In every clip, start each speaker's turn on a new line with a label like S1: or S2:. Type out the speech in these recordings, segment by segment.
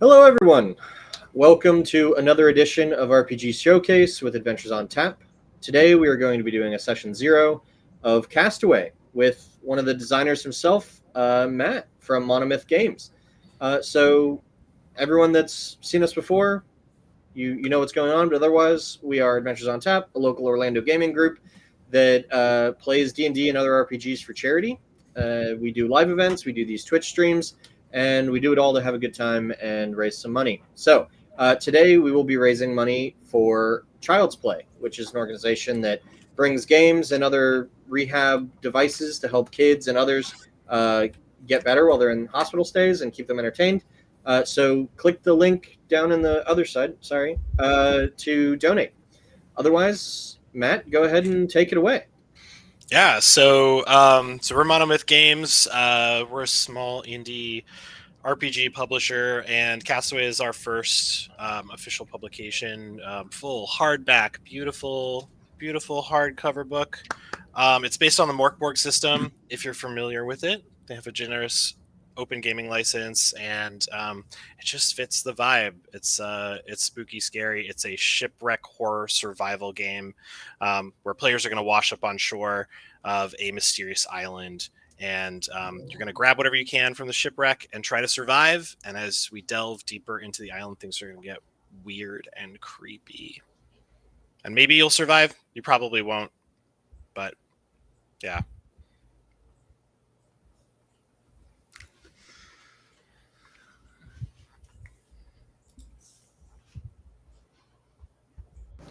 S1: Hello, everyone. Welcome to another edition of RPG Showcase with Adventures on Tap. Today, we are going to be doing a session 0 of Castaway with one of the designers himself, Matt from Monomyth Games. So, everyone that's seen us before, you know what's going on. But otherwise, we are Adventures on Tap, a local Orlando gaming group that plays D&D and other RPGs for charity. We do live events, we do these Twitch streams, and we do it all to have a good time and raise some money. So today we will be raising money for Child's Play, which is an organization that brings games and other rehab devices to help kids and others get better while they're in hospital stays and keep them entertained. So click the link down in the other side, to donate. Otherwise, Matt, go ahead and take it away.
S2: Yeah, so we're Monomyth Games. We're a small indie RPG publisher, and Castaway is our first official publication. Full hardback, beautiful hardcover book. It's based on the Morkborg system, if you're familiar with it. They have a generous open gaming license, and it just fits the vibe. It's spooky, scary. It's a shipwreck horror survival game where players are going to wash up on shore of a mysterious island, and you're going to grab whatever you can from the shipwreck and try to survive. And as we delve deeper into the island, things are going to get weird and creepy. And maybe you'll survive. You probably won't, but yeah.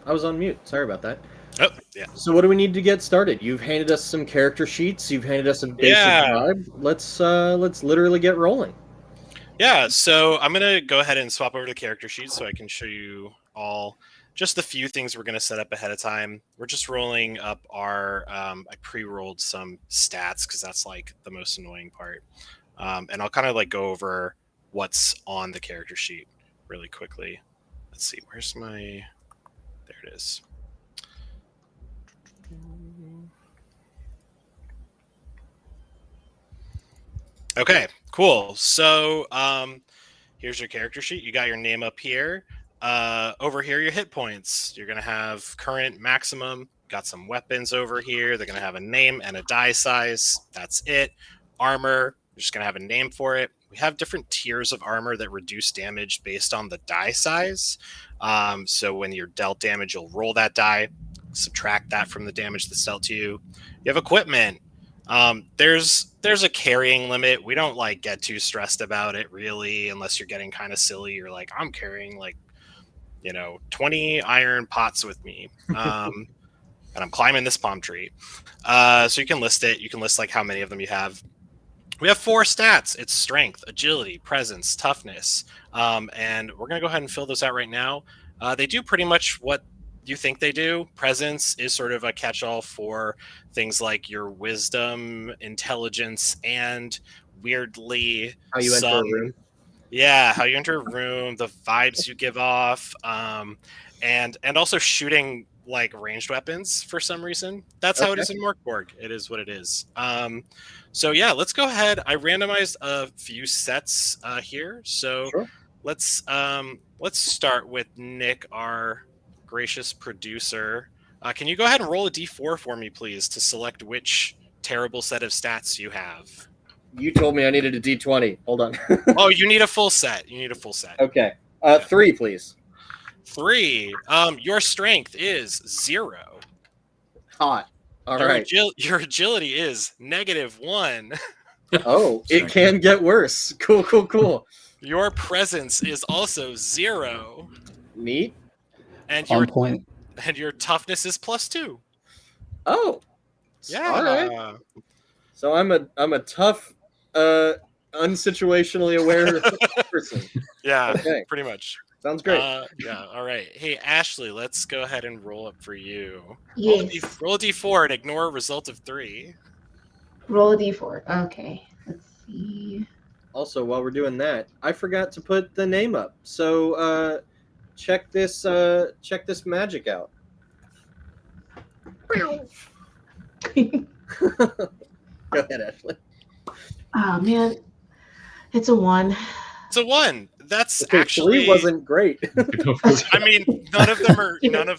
S1: I was on mute. Sorry about that.
S2: Oh, yeah.
S1: So what do we need to get started? You've handed us some character sheets. You've handed us a basic vibe. Let's literally get rolling.
S2: Yeah, so I'm going to go ahead and swap over to character sheets so I can show you all just the few things we're going to set up ahead of time. We're just rolling up our, I pre-rolled some stats because that's like the most annoying part. And I'll kind of like go over what's on the character sheet really quickly. Let's see, where's my, there it is. Okay, cool. So here's your character sheet. You got your name up here. Over here, your hit points. You're going to have current maximum. Got some weapons over here. They're going to have a name and a die size. That's it. Armor. You're just going to have a name for it. We have different tiers of armor that reduce damage based on the die size. So when you're dealt damage, you'll roll that die, subtract that from the damage that's dealt to you. You have equipment. There's a carrying limit. We don't like get too stressed about it really, unless you're getting kind of silly. You're like, I'm carrying 20 iron pots with me. And I'm climbing this palm tree. So you can list it. You can list like how many of them you have. We have 4 stats. It's strength, agility, presence, toughness. And we're going to go ahead and fill those out right now. They do pretty much what you think they do. Presence is sort of a catch-all for things like your wisdom, intelligence, and weirdly
S1: How you enter a room.
S2: Yeah, how you enter a room, the vibes you give off, and also shooting like ranged weapons for some reason. That's how it is in Morkborg. It is what it is. So yeah, let's go ahead. I randomized a few sets here. So
S1: Sure.
S2: let's start with Nick, our gracious producer. Can you go ahead and roll a d4 for me, please, to select which terrible set of stats you have?
S1: You told me I needed a D20. Hold on.
S2: Oh, you need a full set.
S1: Okay. 3, please.
S2: 3. Your strength is 0.
S1: Hot. All right.
S2: Your agility is -1.
S1: Oh, it can get worse. Cool.
S2: Your presence is also 0.
S1: Neat.
S2: And
S3: On point.
S2: And your toughness is +2.
S1: Oh.
S2: Yeah.
S1: All right. So I'm a tough, unsituationally aware person.
S2: Yeah.
S1: Okay.
S2: Pretty much.
S1: Sounds great.
S2: Yeah. All right. Hey, Ashley, let's go ahead and roll up for you.
S4: Yes.
S2: Roll a d4 and ignore a result of 3.
S4: Roll a d4. Okay. Let's see.
S1: Also, while we're doing that, I forgot to put the name up. So check this magic out. Go ahead, Ashley.
S4: Oh man, it's a 1.
S2: It's a 1. That's
S1: Okay,
S2: actually
S1: 3 wasn't great.
S2: I mean, none of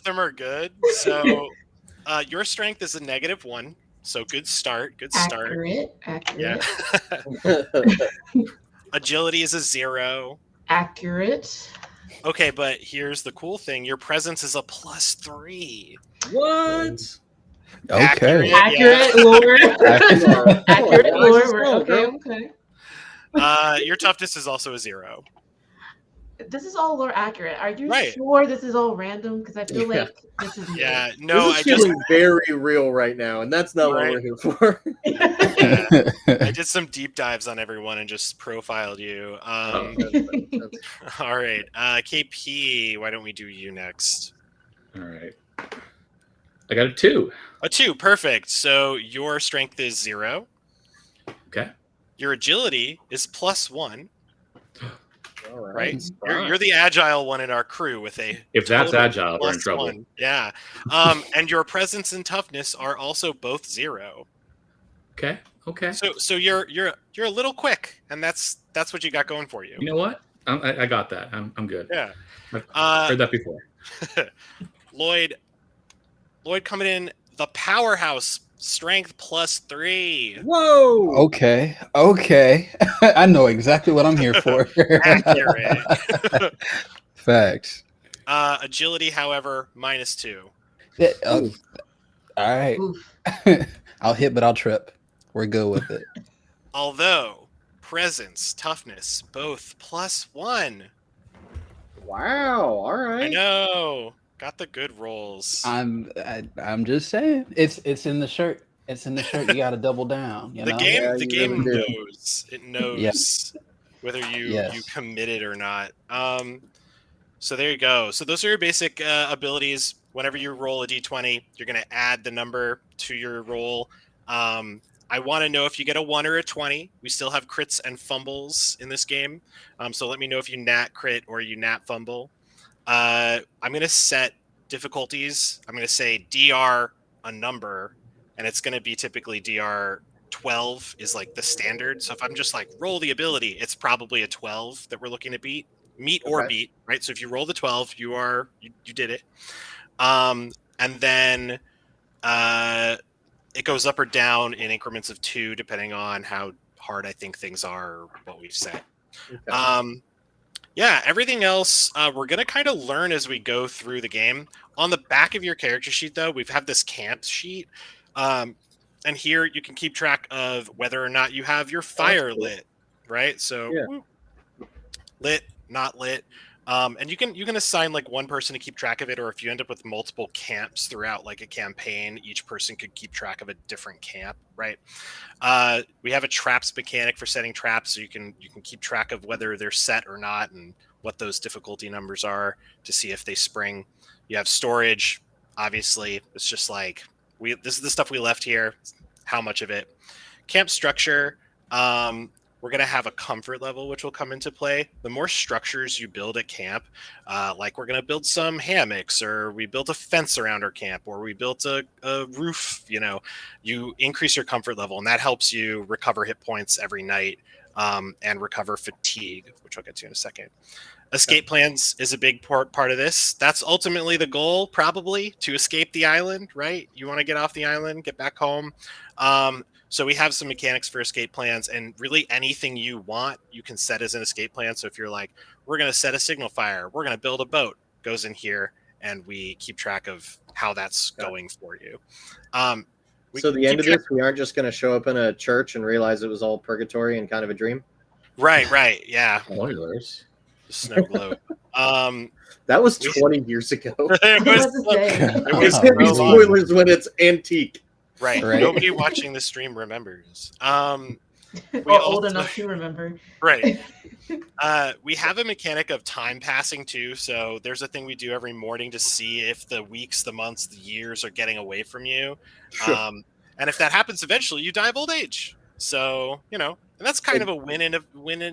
S2: them are good. So your strength is a -1. So good start. Good start. Yeah.
S4: Accurate.
S2: Agility is a 0.
S4: Accurate.
S2: Okay, but here's the cool thing. Your presence is a +3.
S1: What?
S3: Okay.
S2: Yeah.
S4: Accurate lore.
S3: Accurate.
S4: Accurate
S1: Rise and
S4: lore.
S1: smell,
S4: Okay,
S1: girl.
S4: okay.
S2: Your toughness is also a 0.
S4: This is all lore accurate. Are you
S2: Right.
S4: sure this is all random? Because I feel
S5: Yeah.
S4: like this is
S2: Yeah.
S1: This
S2: No,
S1: is
S2: I just
S1: feeling very real right now, and that's not what
S2: Right.
S1: we're here for.
S2: yeah, I did some deep dives on everyone and just profiled you. All right. KP, why don't we do you next?
S5: All right. I got a 2.
S2: A 2, perfect. So your strength is 0.
S5: Okay.
S2: Your agility is +1.
S1: All
S2: Right?
S1: right.
S2: You're the agile one in our crew with a
S5: If that's
S2: total
S5: agile, we're in trouble.
S2: +1. Yeah. And your presence and toughness are also both 0.
S5: Okay. Okay.
S2: So you're a little quick, and that's what you got going for you.
S5: You know what? I got that. I'm good.
S2: Yeah.
S5: I've heard that before.
S2: Lloyd coming in the powerhouse, strength +3.
S1: Whoa!
S3: Okay. I know exactly what I'm here for.
S2: Accurate.
S3: Facts.
S2: Agility, however, -2.
S3: Yeah, all right.
S4: Oof.
S3: I'll hit, but I'll trip. We're good with it.
S2: Although presence, toughness, both +1.
S1: Wow! All right.
S2: I know. Got the good rolls.
S3: I'm just saying. It's in the shirt. It's in the shirt. You got to double down. You
S2: The
S3: know.
S2: game,
S1: Yeah,
S2: the
S1: you
S2: game
S1: really do.
S2: knows. It knows whether you
S3: Yes.
S2: committed or not. So there you go. So those are your basic abilities. Whenever you roll a d20, you're going to add the number to your roll. I want to know if you get a 1 or a 20. We still have crits and fumbles in this game. So let me know if you nat crit or you nat fumble. I'm going to set difficulties. I'm going to say DR a number, and it's going to be typically DR 12 is like the standard. So if I'm just like roll the ability, it's probably a 12 that we're looking to meet or
S1: Okay.
S2: beat, right? So if you roll the 12, you did it. And then it goes up or down in increments of 2, depending on how hard I think things are, or what we've set.
S1: Okay.
S2: Yeah, everything else we're going to kind of learn as we go through the game. On the back of your character sheet, though, we've had this camp sheet. And here you can keep track of whether or not you have your fire lit, right? So lit, not lit. And you can assign like one person to keep track of it, or if you end up with multiple camps throughout like a campaign, each person could keep track of a different camp, right? We have a traps mechanic for setting traps, so you can keep track of whether they're set or not and what those difficulty numbers are to see if they spring. You have storage, obviously. It's just like this is the stuff we left here. How much of it? Camp structure. We're going to have a comfort level, which will come into play. The more structures you build at camp, like we're going to build some hammocks, or we built a fence around our camp, or we built a roof, you increase your comfort level, and that helps you recover hit points every night and recover fatigue, which I'll get to in a second. Escape plans is a big part of this. That's ultimately the goal, probably, to escape the island, right? You want to get off the island, get back home. So we have some mechanics for escape plans, and really anything you want, you can set as an escape plan. So if you're like, we're going to set a signal fire, we're going to build a boat, goes in here, and we keep track of how that's going for you.
S1: So the end of this, we aren't just going to show up in a church and realize it was all purgatory and kind of a dream?
S2: Right, yeah.
S5: Spoilers.
S2: The snow globe.
S1: That was 20 years ago.
S2: It was
S1: It's going to be spoilers when it's antique.
S2: Right. Nobody watching the stream remembers.
S4: Old enough to remember.
S2: Right. We have a mechanic of time passing too. So there's a thing we do every morning to see if the weeks, the months, the years are getting away from you.
S1: Sure.
S2: And if that happens, eventually you die of old age. So, and that's kind of a win in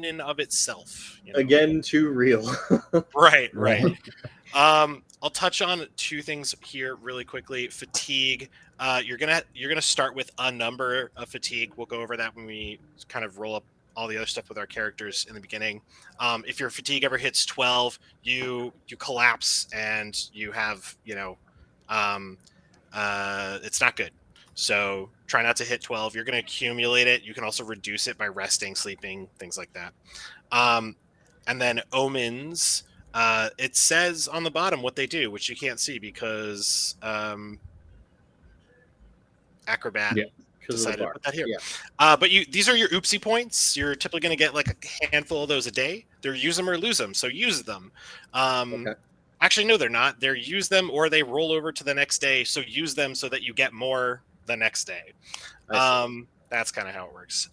S2: and of itself.
S1: Again, too real.
S2: Right. I'll touch on 2 things here really quickly. Fatigue. You're gonna start with a number of fatigue. We'll go over that when we kind of roll up all the other stuff with our characters in the beginning. If your fatigue ever hits 12, you collapse and you have, it's not good. So try not to hit 12. You're going to accumulate it. You can also reduce it by resting, sleeping, things like that. And then omens, it says on the bottom what they do, which you can't see because Acrobat
S5: Yeah,
S2: decided to put that here.
S1: Yeah.
S2: But these are your oopsie points. You're typically going to get like a handful of those a day. They're use them or lose them, so use them.
S1: Okay.
S2: Actually, no, they're not. They're use them or they roll over to the next day, so use them so that you get more the next day. That's kind of how it works.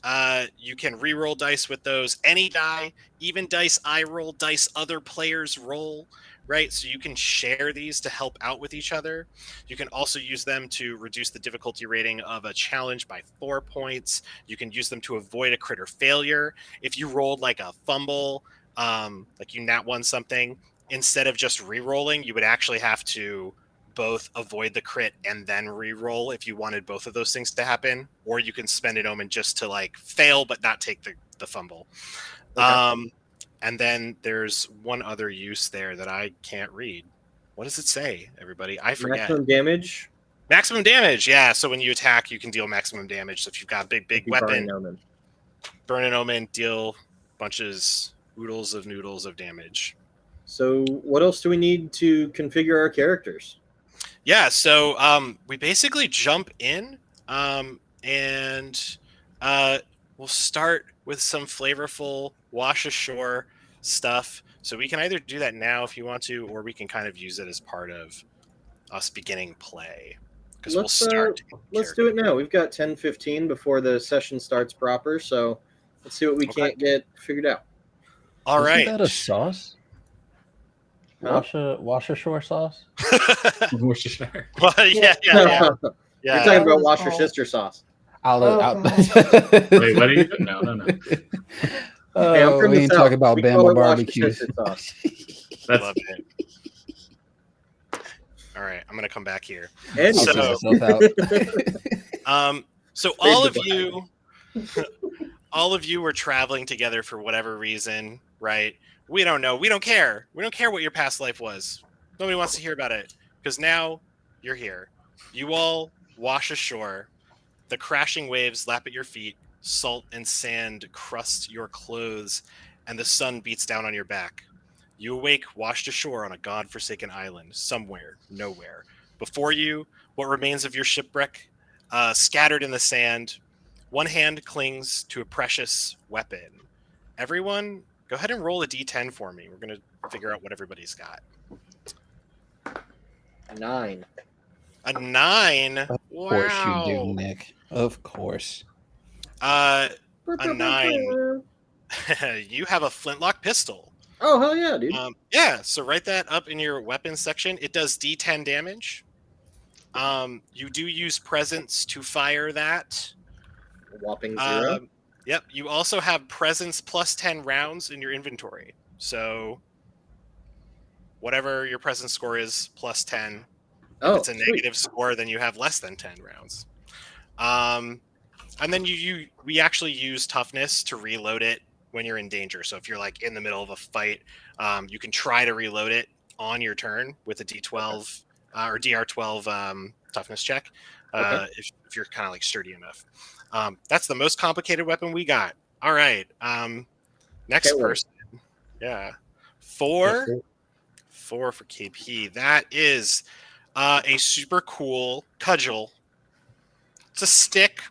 S2: You can re-roll dice with those. Any die, even dice I roll, dice other players roll, right? So you can share these to help out with each other. You can also use them to reduce the difficulty rating of a challenge by 4 points. You can use them to avoid a crit or failure. If you rolled like a fumble, like you nat one something, instead of just re-rolling, you would actually have to both avoid the crit and then re-roll if you wanted both of those things to happen, or you can spend an omen just to like fail but not take the fumble.
S1: Okay.
S2: And then there's one other use there that I can't read. What does it say, everybody? I forget.
S1: Maximum damage.
S2: Maximum damage, yeah. So when you attack, you can deal maximum damage. So if you've got a big weapon, burn an omen, deal oodles of noodles of damage.
S1: So what else do we need to configure our characters?
S2: Yeah, so we basically jump in and we'll start with some flavorful wash ashore stuff. So we can either do that now if you want to, or we can kind of use it as part of us beginning play. Because we'll start.
S1: Let's do it now. We've got 10:15 before the session starts proper, so let's see what we can't get figured out.
S2: All right.
S3: Isn't that a sauce?
S1: Huh?
S3: Wash ashore sauce?
S5: Worcestershire.
S2: Well, yeah.
S1: You're talking about wash your
S4: Oh.
S1: sister sauce.
S3: I'll
S4: Oh,
S5: Wait, what are you? No.
S1: Hey, I'm from
S3: we
S1: the
S3: ain't
S1: South.
S3: talking about
S1: We call
S3: Bama
S1: it wash your
S3: barbecues.
S1: sister sauce.
S5: That's
S2: Love it. All right, I'm gonna come back here.
S1: And
S3: I'll
S2: So-
S3: see myself out.
S2: So
S1: Save
S2: all
S1: the
S2: of you, all of you were traveling together for whatever reason, right? We don't know. We don't care. We don't care what your past life was. Nobody wants to hear about it because now you're here. You all wash ashore. The crashing waves lap at your feet. Salt and sand crust your clothes, and the sun beats down on your back. You awake washed ashore on a god-forsaken island, somewhere, nowhere. Before you, what remains of your shipwreck, scattered in the sand. One hand clings to a precious weapon. Everyone, go ahead and roll a d10 for me. We're going to figure out what everybody's got.
S1: 9.
S2: A 9?
S3: Of course you do, Nick. Of course.
S2: A 9. You have a flintlock pistol.
S1: Oh, hell yeah, dude.
S2: Yeah, so write that up in your weapons section. It does d10 damage. You do use presence to fire that.
S1: Whopping 0.
S2: Yep. You also have presence plus 10 rounds in your inventory. So whatever your presence score is, plus 10. If it's a negative score, then you have less than 10 rounds. And then we actually use toughness to reload it when you're in danger. So if you're like in the middle of a fight, you can try to reload it on your turn with a D12 or DR12 toughness check if you're kind of like sturdy enough. That's the most complicated weapon we got. All right. Next person. Yeah. 4 for KP. That is a super cool cudgel. It's a stick.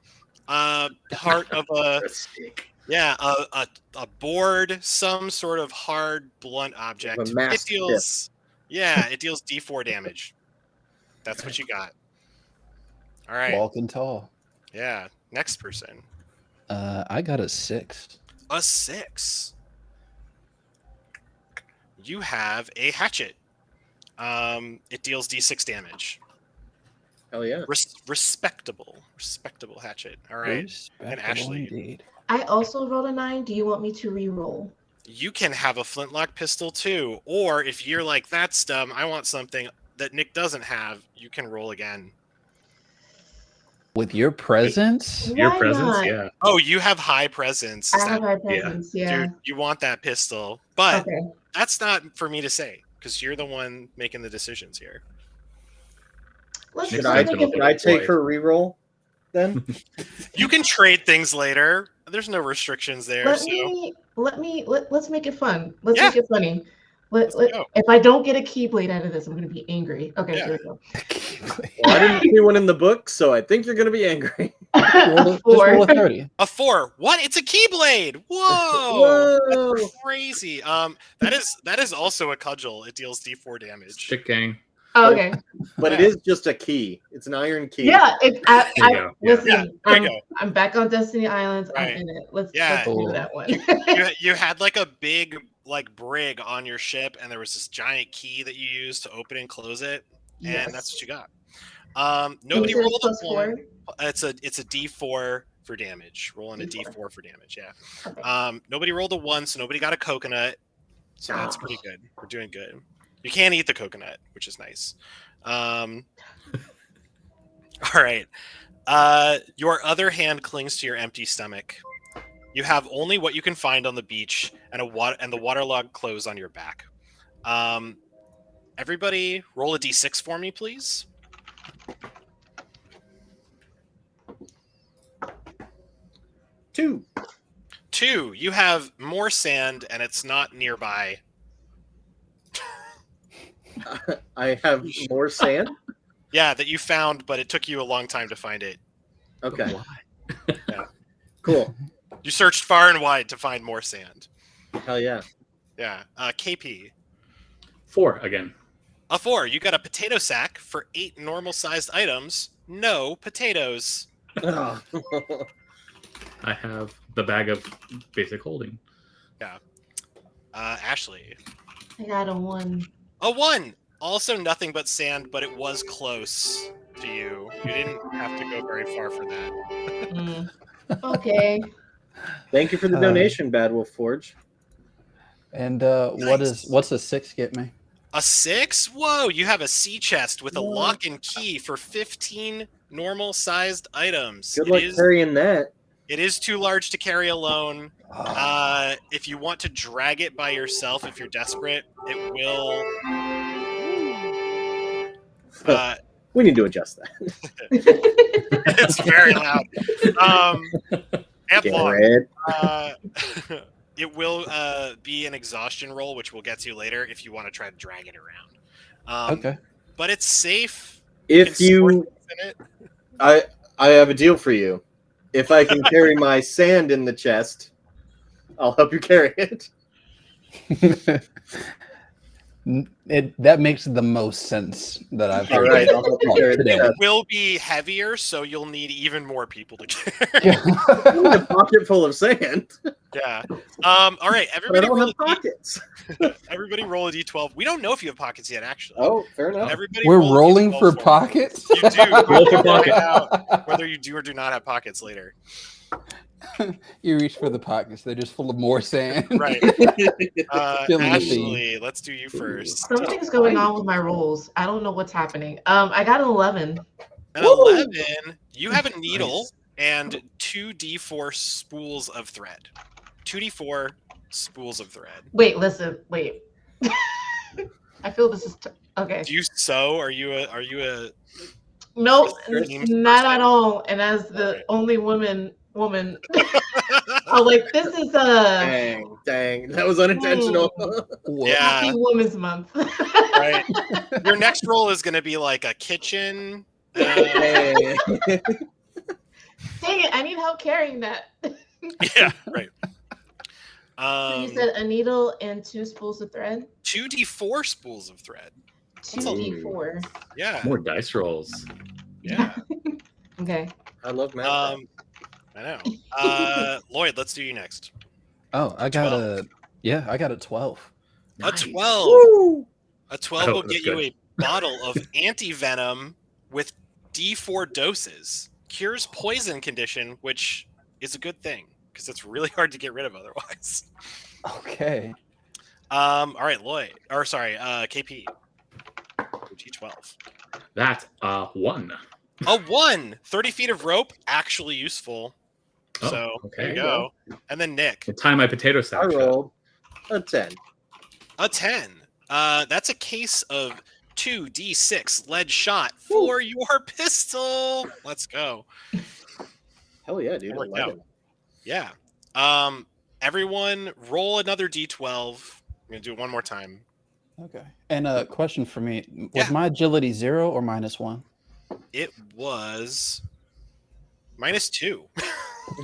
S2: Part of a
S1: stick.
S2: Yeah, a board, some sort of hard, blunt object. It deals D4 damage. That's what you got. All right.
S3: Walking tall.
S2: Yeah. Next person.
S3: I got a 6.
S2: A 6. You have a hatchet. It deals D6 damage.
S1: Hell yeah.
S2: Respectable hatchet. All right. And Ashley.
S3: Indeed.
S4: I also rolled a 9. Do you want me to re-roll?
S2: You can have a flintlock pistol too, or if you're like, that's dumb, I want something that Nick doesn't have, you can roll again.
S3: With your presence?
S5: Your
S4: Why
S5: presence,
S4: not?
S5: yeah.
S2: Oh, you have high presence.
S4: I have my
S5: yeah.
S4: presence. Yeah.
S2: Dude, you want that pistol. But
S4: Okay.
S2: that's not for me to say, because you're the one making the decisions here.
S4: Let's
S5: Should
S1: Should
S4: let's
S1: I,
S4: make
S5: Sentinel
S4: it.
S1: should I take
S5: boy.
S1: her reroll then?
S2: You can trade things later. There's no restrictions there.
S4: Let's make it fun. Let's
S2: Yeah.
S4: make it funny.
S2: Let's go.
S4: If I don't get a keyblade out of this, I'm gonna be angry. Okay,
S2: Yeah.
S4: here we go.
S1: Well, I didn't see one in the book, so I think you're going to be angry.
S3: Just
S4: Four.
S3: roll a 30.
S2: A 4. What? It's a Keyblade. Whoa.
S1: Whoa!
S2: That's crazy. That is also a cudgel. It deals D4 damage.
S5: Chick gang.
S4: Oh, okay.
S1: But it
S2: Yeah.
S1: is just a key. It's an iron key.
S4: Yeah.
S5: There you go. Yeah.
S4: Listen.
S2: Yeah, there you go.
S4: I'm back on Destiny Islands.
S2: Right.
S4: I'm in it. Let's
S2: Yeah.
S4: do that one.
S2: You had like a big like brig on your ship, and there was this giant key that you used to open and close it, and
S4: Yes.
S2: that's what you got.
S4: And
S2: Nobody
S4: you said
S2: rolled a
S4: plus
S2: 1.
S4: 4?
S2: It's a D4 for damage. Rolling a
S4: D4.
S2: D4 for damage. Yeah.
S4: Okay.
S2: Nobody rolled a 1, so nobody got a coconut. So that's
S4: Oh.
S2: pretty good. We're doing good. You can't eat the coconut, which is nice. All right. Your other hand clings to your empty stomach. You have only what you can find on the beach and the waterlogged clothes on your back. Everybody, roll a d6 for me, please.
S1: 2.
S2: 2. You have more sand, and it's not nearby.
S1: I have more sand.
S2: Yeah, that you found, but it took you a long time to find it.
S1: Okay.
S2: Yeah.
S1: Cool.
S2: You searched far and wide to find more sand.
S1: Hell yeah.
S2: Yeah. KP.
S5: 4 again.
S2: A 4. You got a potato sack for 8 normal-sized items. No potatoes.
S1: Oh.
S5: I have the bag of basic holding.
S2: Ashley.
S4: I got a 1.
S2: A 1. Also nothing but sand, but it was close to you. You didn't have to go very far for that.
S4: Mm. Okay.
S1: Thank you for the donation, Bad Wolf Forge.
S3: And
S2: Nice.
S3: what's a 6 get me?
S2: A 6? Whoa, you have a sea chest with a lock and key for 15 normal-sized items.
S1: Good luck carrying that.
S2: It is too large to carry alone. If you want to drag it by yourself, if you're desperate, it will.
S1: We need to adjust that.
S2: It's very loud. And long.
S1: Garrett.
S2: It will be an exhaustion roll, which we'll get to later if you want to try to drag it around.
S3: Okay.
S2: But it's safe.
S1: If
S2: can store
S1: you,
S2: things in it.
S1: I have a deal for you. If I can carry my sand in the chest, I'll help you carry it.
S3: That makes the most sense that I've
S1: All
S3: heard.
S1: right, I'll help you carry the
S3: Today.
S1: chest.
S2: Will be heavier, so you'll need even more people to carry.
S1: I need a pocket full of sand,
S2: Yeah. All right.
S1: but I
S2: Everybody
S1: don't
S2: roll,
S1: have pockets.
S2: everybody roll a d12. We don't know if you have pockets yet, actually.
S1: Oh, fair enough.
S2: Everybody
S3: We're
S2: roll a
S3: rolling
S2: D12
S3: for
S2: me.
S3: pockets.
S2: You do.
S5: Roll for
S2: We'll find
S5: pocket.
S2: out whether you do or do not have pockets later.
S3: You reach for the pockets; they're just full of more sand.
S2: Right.
S3: Feeling the
S2: Ashley, let's do you first.
S4: Something's going on with my rolls. I don't know what's happening. I got an 11.
S2: An
S1: Woo!
S2: 11. You have a needle
S5: Nice.
S2: and 2d4 spools of thread. 2d4 spools of thread.
S4: Wait. I feel this is okay.
S2: Do you sew? Are you a
S4: Nope,
S2: Extreme
S4: not
S2: person.
S4: at all. And as the
S2: Okay.
S4: only woman, I'm like, this is a
S1: Dang, that was unintentional.
S3: Whoa.
S2: Yeah.
S4: Happy Women's Month.
S2: right? Your next roll is going to be like a kitchen.
S1: Hey.
S4: Dang it, I need help carrying that.
S2: Yeah, right.
S4: So you said a needle and 2 spools of thread?
S2: 2d4 spools of thread.
S4: 2d4.
S2: Yeah,
S5: More dice rolls.
S2: yeah.
S4: Okay.
S1: I love math.
S2: I know. Lloyd, let's do you next.
S3: Oh, I got
S2: 12.
S3: I got a 12.
S2: A 12.
S1: Woo!
S2: A 12
S5: Oh,
S2: will
S5: that's
S2: get you
S5: good.
S2: a bottle of anti-venom with D4 doses. Cures poison condition, which is a good thing because it's really hard to get rid of otherwise.
S3: Okay.
S2: All right, Lloyd. Or sorry, KP. T12.
S5: That 1.
S2: A 1. 30 feet of rope, actually useful.
S5: Oh,
S2: So there
S5: okay.
S2: you go. And then Nick,
S5: Tie my potato sack.
S1: I
S5: shut.
S1: rolled a 10.
S2: a 10. That's a case of 2d6 lead shot for your pistol. Let's go.
S1: Hell yeah, dude.
S2: That worked
S1: 11.
S2: Yeah. Everyone roll another d12. I'm going to do it one more time.
S3: Okay. And a question for me: was
S2: Yeah.
S3: my agility 0 or -1?
S2: It was -2.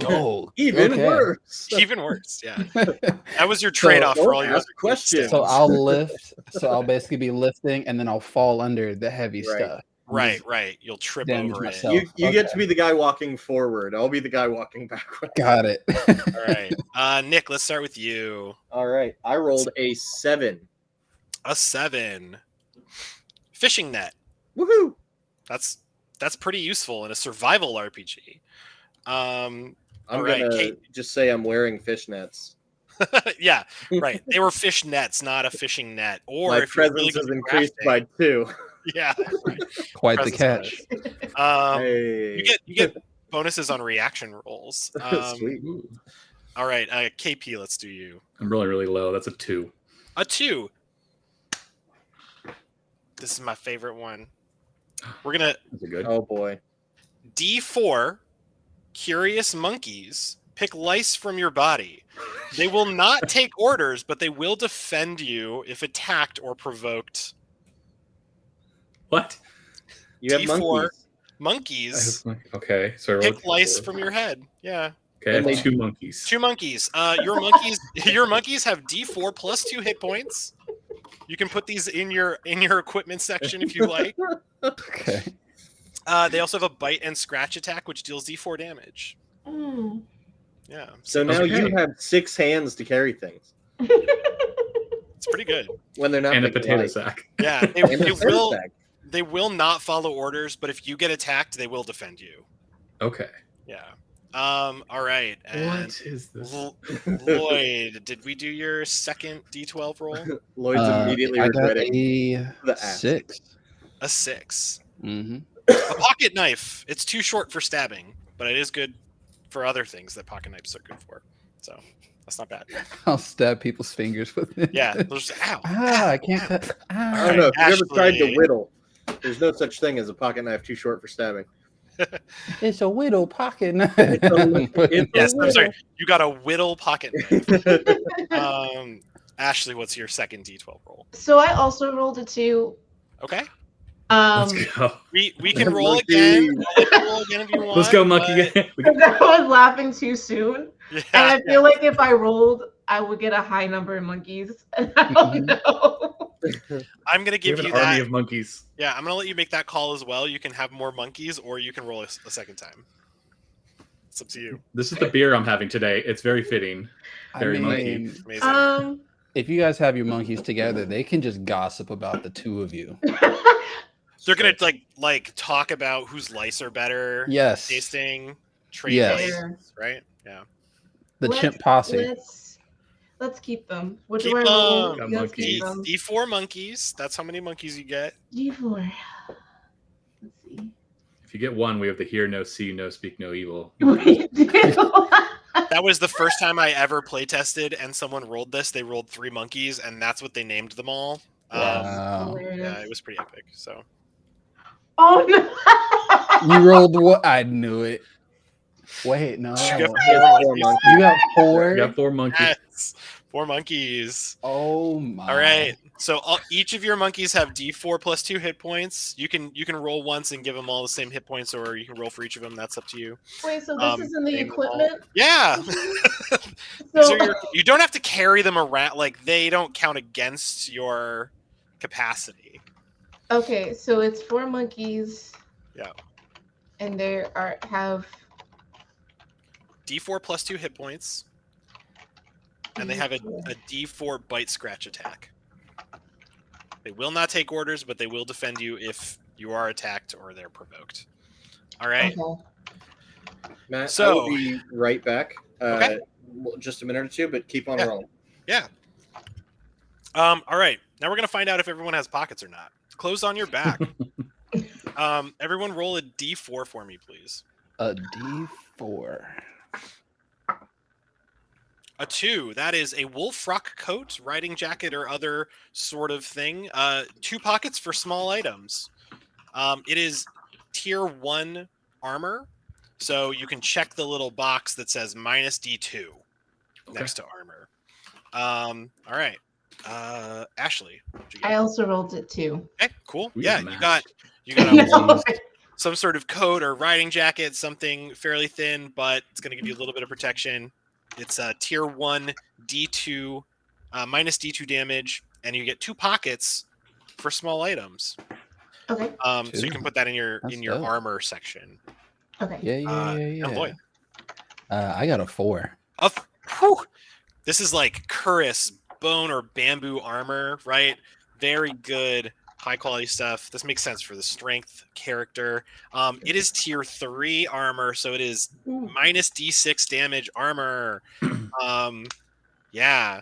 S3: Oh,
S1: Even
S3: okay.
S1: worse.
S2: Even worse. Yeah. That was your trade-off
S1: don't
S2: for all your
S1: ask
S2: other
S1: questions.
S3: So I'll lift. So I'll basically be lifting, and then I'll fall under the heavy
S1: Right.
S3: stuff. and
S2: Right,
S3: just
S2: right. You'll trip
S3: damage
S2: over it.
S3: myself.
S1: You get to
S3: Okay.
S1: be the guy walking forward. I'll be the guy walking backwards.
S3: Got it.
S2: All right. Nick, let's start with you.
S1: All right. I rolled a 7.
S2: A 7. Fishing net.
S1: Woohoo!
S2: That's pretty useful in a survival RPG.
S1: I'm
S2: All right,
S1: gonna
S2: Kate.
S1: just say I'm wearing fishnets.
S2: Yeah, right. They were fish nets, not a fishing net. Or
S1: My
S2: if you're really
S1: presence
S2: good
S1: is
S2: at
S1: increased
S2: crafting-
S1: by 2.
S2: Yeah, right.
S3: Quite the
S2: Presence
S3: catch.
S1: Hey.
S2: You get bonuses on reaction rolls.
S1: Sweet.
S5: Ooh,
S2: All right, KP, let's do you.
S5: I'm rolling really low. That's a 2.
S2: A 2. This is my favorite one. We're gonna
S5: That's a good.
S1: Oh boy.
S2: D4 curious monkeys pick lice from your body. They will not take orders, but they will defend you if attacked or provoked.
S5: What?
S1: You have
S2: D4
S1: monkeys.
S2: monkeys
S5: Okay, so I rolled
S2: pick lice
S5: D4.
S2: from your head. Yeah.
S5: Okay, I
S1: And
S5: have
S1: they-
S5: 2 monkeys.
S2: 2 monkeys. Your monkeys have D4 plus 2 hit points. You can put these in your equipment section if you like.
S3: Okay.
S2: They also have a bite and scratch attack, which deals D4 damage.
S4: Mm.
S2: Yeah,
S1: So now
S5: Okay.
S1: you have 6 hands to carry things
S2: it's pretty good.
S1: when they're not
S5: And a
S1: picking
S5: potato
S1: lice.
S5: sack.
S2: Yeah,
S1: And a potato sack.
S2: they will not follow orders, but if you get attacked, they will defend you.
S5: Okay.
S2: Yeah. All right. And
S5: What is this?
S2: Lloyd, did we do your second D12 roll?
S1: Lloyd's immediately
S3: I got
S1: regretting
S3: a
S1: the ask.
S3: 6.
S2: A 6.
S3: Mm-hmm.
S2: A pocket knife. It's too short for stabbing, but it is good for other things that pocket knives are good for. So that's not bad.
S3: I'll stab people's fingers with it.
S2: Yeah. Those, ow.
S3: I can't cut.
S1: I don't know. If you've ever tried to
S2: Ashley.
S1: whittle, there's no such thing as a pocket knife too short for stabbing.
S3: It's a widow pocket knife.
S1: it's
S2: Yes, I'm sorry.
S1: whittle.
S2: You got a whittle pocket knife. Ashley, what's your second D12 roll?
S4: So I also rolled a 2.
S2: Okay.
S5: Let's go.
S2: We can roll
S1: Monkey.
S2: again. I'll let you roll again if you want.
S5: Let's go, monkey.
S2: but-
S4: I was laughing too soon.
S2: Yeah,
S4: And I feel like if I rolled, I would get a high number of monkeys. And I don't know.
S2: I'm gonna
S5: We
S2: give
S5: have
S2: you
S5: an army
S2: that.
S5: of monkeys.
S2: Yeah, I'm gonna let you make that call as well. You can have more monkeys, or you can roll a second time. It's up to you.
S5: This is the beer I'm having today. It's very fitting. Very monkey.
S2: Amazing.
S3: If you guys have your monkeys together, they can just gossip about the two of you.
S2: They're gonna like talk about whose lice are better.
S3: Yes.
S2: Tasting. Trade
S3: Yes.
S2: lice, right? Yeah.
S3: The chimp posse.
S4: Let's keep them. What
S2: Keep
S4: do I roll?
S2: them.
S4: Let's keep them.
S2: D4 monkeys. That's how many monkeys you get.
S4: D4. Let's see.
S5: If you get 1, we have the hear, no see, no speak, no evil.
S4: We do.
S2: That was the first time I ever play tested, and someone rolled this. They rolled 3 monkeys, and that's what they named them all.
S3: Wow.
S2: Yeah, it was pretty epic. So
S4: Oh no!
S3: You rolled what? I knew it. Wait, no.
S2: You got
S1: He has 4 monkeys.
S3: You got 4?
S5: We got 4 monkeys.
S2: yes, 4 monkeys.
S3: Oh my.
S2: All right. So each of your monkeys have D4 plus 2 hit points. You can roll once and give them all the same hit points, or you can roll for each of them. That's up to you.
S4: Wait, so this is in the
S2: name them all.
S4: equipment?
S2: Yeah. These
S4: So,
S2: are you don't have to carry them around. Like they don't count against your capacity.
S4: okay, so it's 4 monkeys.
S2: Yeah.
S4: And they have
S2: D4 plus 2 hit points, and they have a D4 bite scratch attack. They will not take orders, but they will defend you if you are attacked or they're provoked. All right.
S4: Okay.
S1: Matt, I
S2: So-
S1: will be right back.
S2: Okay.
S1: Just a minute or two, but keep on
S2: Yeah.
S1: rolling.
S2: Yeah. All right. Now we're gonna find out if everyone has pockets or not. Clothes on your back. Everyone roll a d4 for me, please.
S3: A D4.
S2: A 2. That is a wool frock coat, riding jacket, or other sort of thing. 2 pockets for small items. It is tier 1 armor, so you can check the little box that says minus D2 next to armor. All right. Ashley, what'd you get?
S4: I also rolled it too.
S2: Okay, cool.
S5: We
S2: Yeah,
S5: matched.
S2: you got a some sort of coat or riding jacket, something fairly thin, but it's going to give you a little bit of protection. It's a tier 1 D2 minus D2 damage, and you get 2 pockets for small items.
S4: Okay.
S2: So you can put that in your
S3: That's
S2: your
S3: dope.
S2: armor section.
S4: Okay.
S3: Yeah.
S2: And Lloyd.
S3: I got a 4.
S2: Whew. This is like Cuirass bone or bamboo armor, right? Very good, high quality stuff. This makes sense for the strength character. It is tier 3 armor, so it is minus D6 damage armor. Yeah.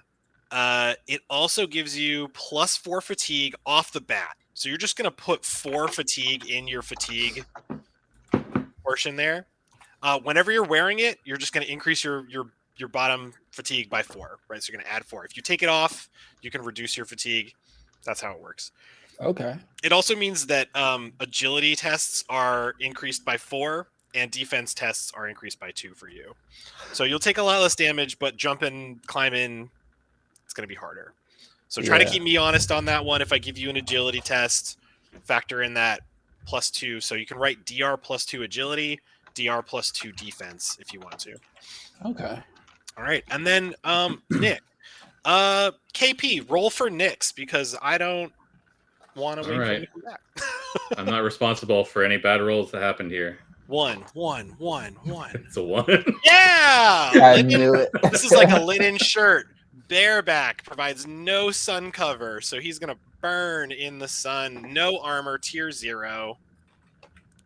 S2: It also gives you plus 4 fatigue off the bat. So you're just gonna put 4 fatigue in your fatigue portion there. Whenever you're wearing it, you're just gonna increase your bottom fatigue by 4, right? So you're gonna add 4. If you take it off, you can reduce your fatigue. That's how it works.
S3: Okay.
S2: It also means that agility tests are increased by 4 and defense tests are increased by 2 for you. So you'll take a lot less damage, but jumping, climbing, it's going to be harder. So try to keep me honest on that one. If I give you an agility test, factor in that plus 2. So you can write DR plus 2 agility, DR plus 2 defense if you want to.
S3: Okay.
S2: All right. And then Nick. KP, roll for Nick's because I don't want to wait for him to come back.
S5: I'm not responsible for any bad rolls that happened here.
S2: One.
S5: It's a 1.
S2: Yeah!
S3: I knew it.
S2: This is like a linen shirt. Bareback, provides no sun cover, so he's going to burn in the sun. No armor, tier 0.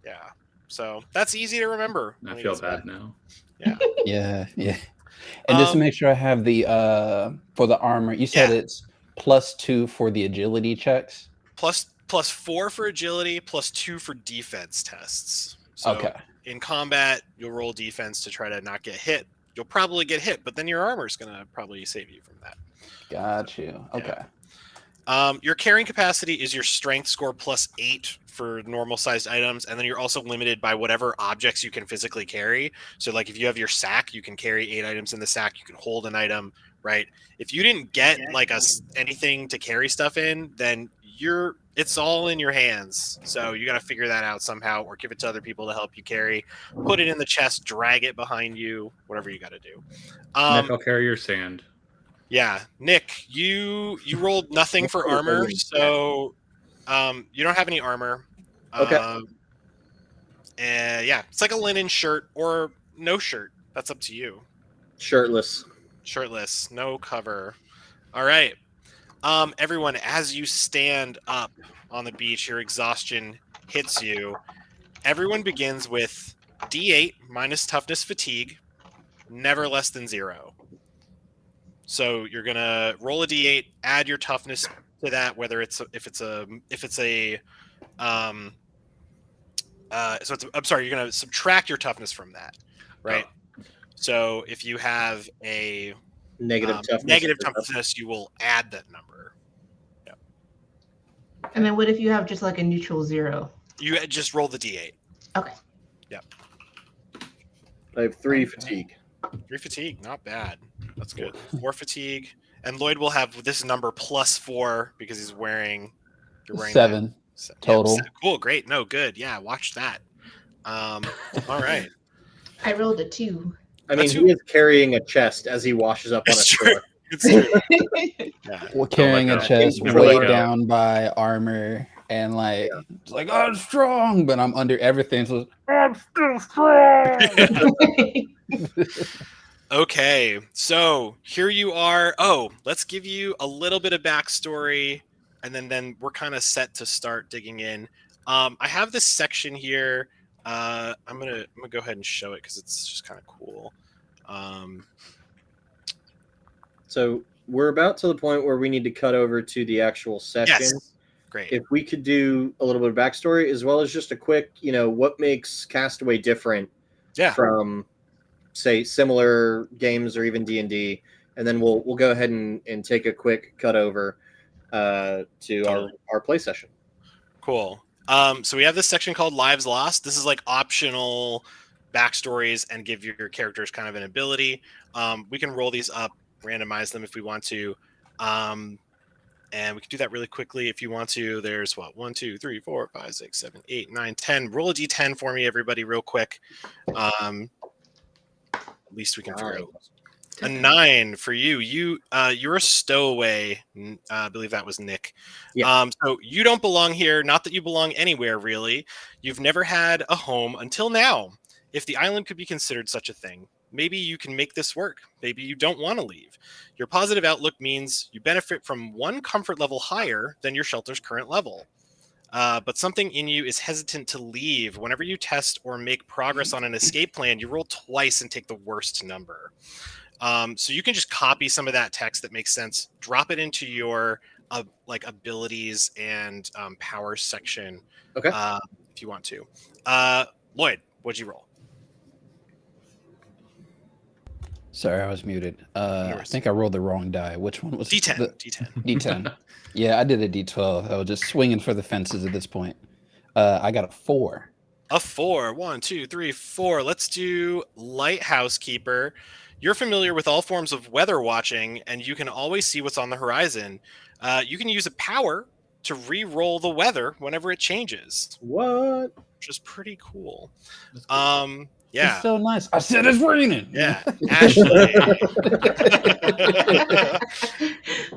S2: Yeah. So that's easy to remember.
S5: I feel bad now.
S2: Yeah.
S3: Yeah. And just to make sure I have the for the armor, you said it's plus 2 for the agility checks.
S2: Plus 4 for agility, plus 2 for defense tests. So in combat, you'll roll defense to try to not get hit. You'll probably get hit, but then your armor's going to probably save you from that.
S3: Got you. Okay.
S2: Your carrying capacity is your strength score plus 8 for normal sized items, and then you're also limited by whatever objects you can physically carry. So like if you have your sack, you can carry 8 items in the sack, you can hold an item, right? If you didn't get like anything to carry stuff in, then it's all in your hands. So you got to figure that out somehow, or give it to other people to help you carry. Put it in the chest, drag it behind you, whatever you got to do.
S5: Nick, I'll carry your sand.
S2: Yeah, Nick, you rolled nothing for armor, so you don't have any armor.
S1: Okay.
S2: And yeah, it's like a linen shirt or no shirt. That's up to you.
S1: Shirtless,
S2: no cover. All right. Everyone, as you stand up on the beach, your exhaustion hits you. Everyone begins with D8 minus toughness fatigue, never less than 0. So you're gonna roll a D8, add your toughness to that, whether you're gonna subtract your toughness from that, right? So if you have a
S1: negative
S2: toughness, you will add that number. Yeah.
S4: And then what if you have just like a neutral 0?
S2: You just roll the D8.
S4: Okay.
S2: Yep.
S1: I have 3 fatigue.
S2: 3 fatigue, not bad. That's good. 4 fatigue, and Lloyd will have this number plus 4 because you're wearing
S3: 7 total.
S2: Yeah, cool, great. No, good. Yeah, watch that. All right.
S4: I rolled a 2.
S1: I mean, he is carrying a chest as he washes up on a shore.
S2: It's true.
S3: We're carrying a chest
S1: Never let
S3: weighed
S1: go.
S3: down by armor, and like it's like I'm strong, but I'm under everything. So I'm still strong.
S2: Okay, so here you are. Oh, let's give you a little bit of backstory, and then we're kind of set to start digging in. I have this section here. I'm gonna go ahead and show it because it's just kind of cool.
S1: So we're about to the point where we need to cut over to the actual session.
S2: Yes, Great.
S1: if we could do a little bit of backstory as well as just a quick, what makes Castaway different from, say, similar games or even D&D, and then we'll go ahead and take a quick cut over to our play session.
S2: Cool. So we have this section called Lives Lost. This is like optional backstories and give your characters kind of an ability. We can roll these up, randomize them if we want to. And we can do that really quickly if you want to. There's 1, 2, 3, 4, 5, 6, 7, 8, 9, 10. Roll a d10 for me, everybody, real quick. At least we can figure out. A 9 for you. You're a stowaway. I believe that was Nick.
S1: Yeah.
S2: So you don't belong here. Not that you belong anywhere, really. You've never had a home until now. If the island could be considered such a thing, maybe you can make this work. Maybe you don't want to leave. Your positive outlook means you benefit from one comfort level higher than your shelter's current level. But something in you is hesitant to leave. Whenever you test or make progress on an escape plan, you roll twice and take the worst number. So you can just copy some of that text that makes sense, drop it into your abilities and powers section.
S1: Okay.
S2: If you want to. Lloyd, what'd you roll?
S3: Sorry, I was muted. I think I rolled the wrong die. Which one was
S2: D10.
S3: D10. Yeah, I did a D12. I was just swinging for the fences at this point. I got a 4.
S2: A 4. 1, 2, 3, 4. Let's do Lighthouse Keeper. You're familiar with all forms of weather watching, and you can always see what's on the horizon. You can use a power to re-roll the weather whenever it changes.
S1: What?
S2: Which is pretty cool.
S3: Yeah. It's so nice. I said it's raining.
S2: Yeah. Ashley.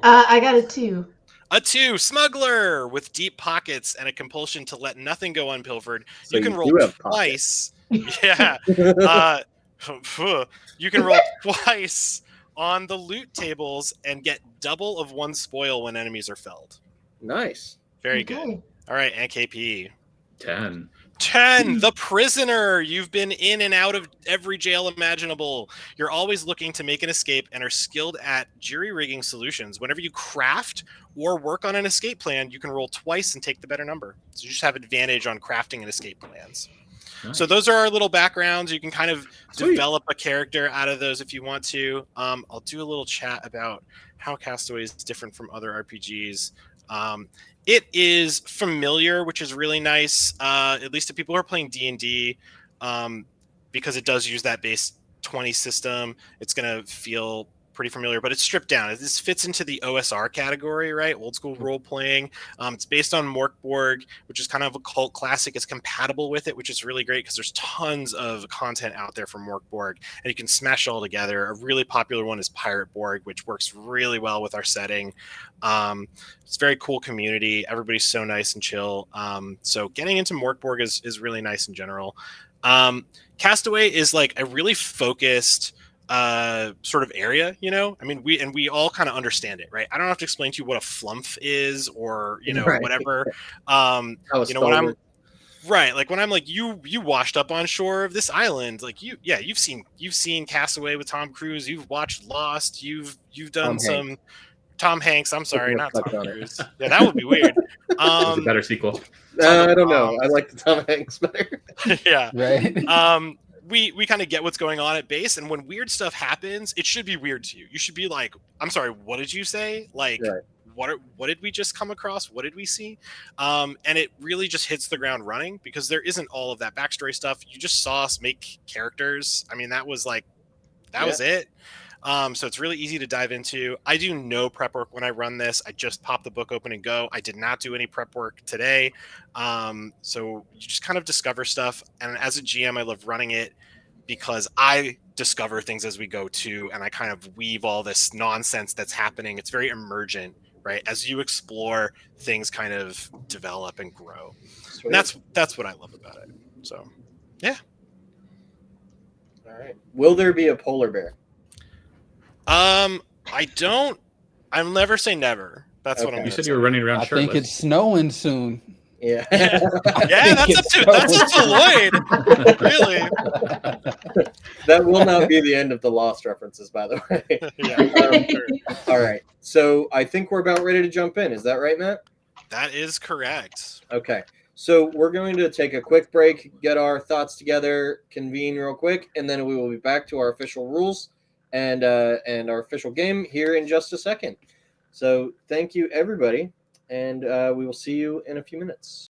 S4: I got a 2.
S2: A 2. Smuggler with deep pockets and a compulsion to let nothing go unpilfered.
S1: So
S2: you can roll twice. Yeah. You can roll twice on the loot tables and get double of one spoil when enemies are felled.
S1: Nice.
S2: Very good. All right, NKP.
S5: 10.
S2: 10. The Prisoner. You've been in and out of every jail imaginable. You're always looking to make an escape and are skilled at jury-rigging solutions. Whenever you craft or work on an escape plan, you can roll twice and take the better number. So you just have advantage on crafting and escape plans. Nice. So those are our little backgrounds. You can kind of develop a character out of those if you want to. I'll do a little chat about how Castaway is different from other RPGs. It is familiar, which is really nice, at least to people who are playing D&D, because it does use that base 20 system. It's going to feel pretty familiar, but it's stripped down. This fits into the OSR category, right? Old school role playing. It's based on Morkborg, which is kind of a cult classic. It's compatible with it, which is really great because there's tons of content out there from Morkborg, and you can smash it all together. A really popular one is Pirate Borg, which works really well with our setting. It's a very cool community. Everybody's so nice and chill. So getting into Morkborg is really nice in general. Castaway is like a really focused sort of area, I mean, we all kind of understand it, right? I don't have to explain to you what a flumph is or
S1: right.
S2: Whatever. When I'm right, like when I'm like you washed up on shore of this island, like you've seen Castaway with Tom Cruise, you've watched Lost, you've done Tom Hanks. I'm sorry, not Tom Cruise. Yeah, that would be weird.
S5: It's a better sequel.
S1: I don't know. I like the Tom Hanks better.
S2: Yeah.
S3: Right.
S2: We kind of get what's going on at base, and when weird stuff happens, it should be weird to you. You should be like, I'm sorry, what did you say? Like, right. What did we just come across? What did we see? And it really just hits the ground running because there isn't all of that backstory stuff. You just saw us make characters. I mean, that was it. So it's really easy to dive into. I do no prep work when I run this. I just pop the book open and go. I did not do any prep work today. So you just kind of discover stuff. And as a GM, I love running it because I discover things as we go too. And I kind of weave all this nonsense that's happening. It's very emergent, right? As you explore, things kind of develop and grow. And that's what I love about it. So, yeah.
S1: All right. Will there be a polar bear?
S2: I'll never say never. That's what I'm.
S5: You said you were running around shirtless.
S3: I think it's snowing soon.
S1: Yeah.
S2: That's up to Lloyd. Really.
S1: That will not be the end of the Lost references, by the way.
S2: Yeah.
S1: Sure. All right. So I think we're about ready to jump in. Is that right, Matt?
S2: That is correct.
S1: Okay. So we're going to take a quick break, get our thoughts together, convene real quick, and then we will be back to our official rules and our official game here in just a second. So thank you, everybody, and we will see you in a few minutes.